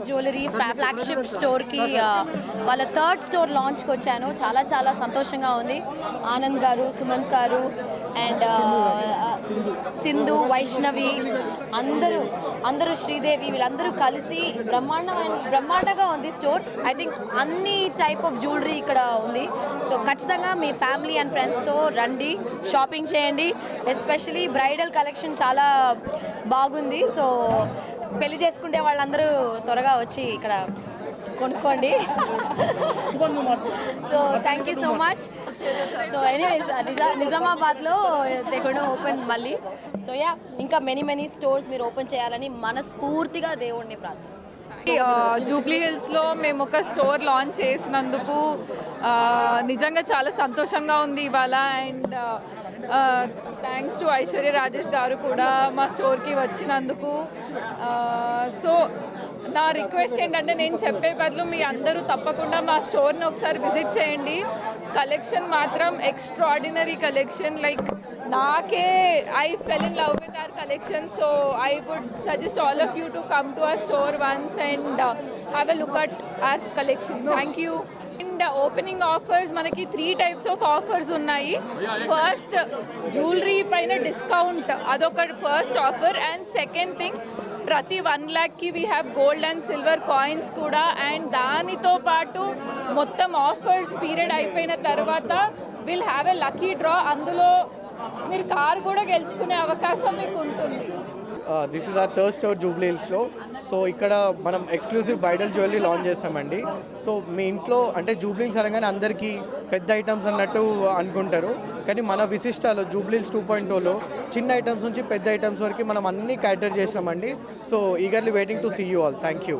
Jewellery flagship స్టోర్కి వాళ్ళ third store లాంచ్కి వచ్చాను. చాలా చాలా సంతోషంగా ఉంది. ఆనంద్ గారు, సుమంత్ గారు అండ్ సింధు, వైష్ణవి అందరూ శ్రీదేవి వీళ్ళందరూ కలిసి బ్రహ్మాండంగా ఉంది స్టోర్. ఐ థింక్ అన్ని టైప్ ఆఫ్ జ్యువెలరీ ఇక్కడ ఉంది. సో ఖచ్చితంగా మీ ఫ్యామిలీ అండ్ ఫ్రెండ్స్తో రండి, షాపింగ్ చేయండి. ఎస్పెషలీ బ్రైడల్ కలెక్షన్ చాలా బాగుంది. సో పెళ్లి చేసుకుంటే వాళ్ళందరూ త్వరగా వచ్చి ఇక్కడ కొనుక్కోండి. So thank you so much. So anyways నిజామాబాద్లో దే గోనా ఓపెన్ మళ్ళీ. సో యా, ఇంకా మెనీ స్టోర్స్ మీరు ఓపెన్ చేయాలని మనస్ఫూర్తిగా దేవుణ్ణి ప్రార్థిస్తాం. జూబ్లీ హిల్స్లో మేము ఒక స్టోర్ లాంచ్ చేసినందుకు నిజంగా చాలా సంతోషంగా ఉంది ఇవాళ. And thanks to Aishwarya Rajesh గారు కూడా మా స్టోర్కి వచ్చినందుకు. సో నా రిక్వెస్ట్ ఏంటంటే, నేను చెప్పే బదులు మీ అందరూ తప్పకుండా మా స్టోర్ని ఒకసారి విజిట్ చేయండి. కలెక్షన్ మాత్రం ఎక్స్ట్రాడినరీ కలెక్షన్. లైక్ నాకే I fell in love with our collection. So I would suggest all of you to come to our store once and have a look at our collection. Thank you. And opening offers మనకి 3 types of offers ఉన్నాయి. First, jewellery పైన discount, అదొక first offer. And second thing, ప్రతి 1 lakhకి we have gold and silver coins కూడా. And దానితో పాటు మొత్తం ఆఫర్స్ పీరియడ్ అయిపోయిన తర్వాత will have a lucky draw. అందులో మీరు కార్ కూడా గెలుచుకునే అవకాశం మీకు ఉంటుంది. This is or third store Jubilee హిల్స్లో. సో ఇక్కడ మనం ఎక్స్క్లూసివ్ బ్రైడల్ జ్యువెలరీ లాంచ్ చేస్తామండి. సో మీ ఇంట్లో అంటే జూబ్లీ హిల్స్ అనగానే అందరికీ పెద్ద ఐటమ్స్ అన్నట్టు అనుకుంటారు, కానీ మన విశిష్టాలు జూబ్లీ హిల్స్ 2.0లో చిన్న ఐటమ్స్ నుంచి పెద్ద ఐటమ్స్ వరకు మనం అన్నీ క్యాటర్ చేసినామండి. So eagerly waiting to see you all. Thank you.